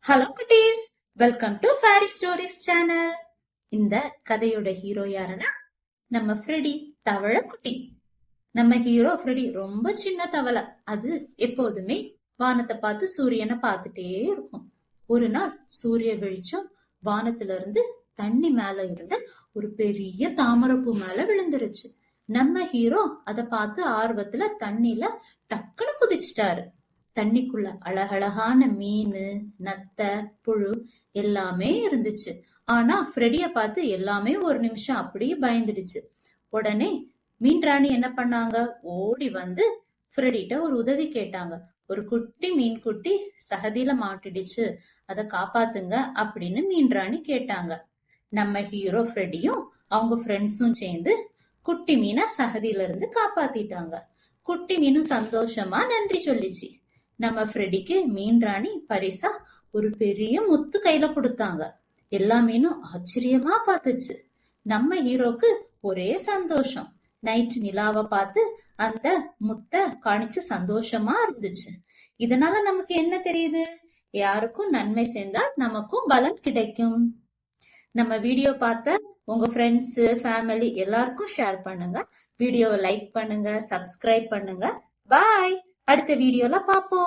Hello குட்டீஸ், welcome to fairy stories channel. இந்த கதையோட ஹீரோ யாருன்னா நம்ம ஃப்ரெடி, தவளை குட்டி. நம்ம ஹீரோ ஃப்ரெடி ரொம்ப சின்ன தவளை. அது எப்போதுமே வானத்தை பார்த்து சூரியனை பார்த்துட்டே இருக்கும். ஒரு நாள் சூரிய வெளிச்சம் வானத்துல இருந்து தண்ணி மேல இருந்து ஒரு பெரிய தாமரைப்பூ மேல விழுந்துருச்சு. நம்ம ஹீரோ அத பார்த்து ஆர்வத்துல தண்ணில டக்குன்னு குதிச்சிட்டாரு. தண்ணிக்குள்ள அழகழகான மீன், நத்தை, புழு எல்லாமே இருந்துச்சு. ஆனா ஃப்ரெடிய பார்த்து எல்லாமே ஒரு நிமிஷம் அப்படியே பயந்துடுச்சு. உடனே மீன் ராணி என்ன பண்ணாங்க, ஓடி வந்து ஃப்ரெடிட்ட ஒரு உதவி கேட்டாங்க. ஒரு குட்டி மீன் குட்டி சகதியில மாட்டிடுச்சு, அத காப்பாத்துங்க அப்படின்னு மீன் ராணி கேட்டாங்க. நம்ம ஹீரோ ஃப்ரெடியும் அவங்க ஃப்ரெண்ட்ஸும் சேர்ந்து குட்டி மீனை சகதியில இருந்து காப்பாத்திட்டாங்க. குட்டி மீனும் சந்தோஷமா நன்றி சொல்லிச்சு. நம்ம ஃப்ரெடிக்கு மீன் ராணி பரிசா ஒரு பெரிய முத்து கையில கொடுத்தாங்க. எல்லா மீனும் ஆச்சரியமா பார்த்துச்சு. நம்ம ஹீரோக்கு ஒரே சந்தோஷம். நைட் நிலாவை பார்த்து அந்த முத்த காணிச்சு சந்தோஷமா இருந்துச்சு. இதனால நமக்கு என்ன தெரியுது? யாருக்கும் நன்மை சேர்ந்தால் நமக்கும் பலன் கிடைக்கும். நம்ம வீடியோ பார்த்த உங்க ஃப்ரெண்ட்ஸ், ஃபேமிலி எல்லாருக்கும் ஷேர் பண்ணுங்க. வீடியோவை லைக் பண்ணுங்க, சப்ஸ்கிரைப் பண்ணுங்க. பாய். அடுத்த வீடியோல பாப்போம்.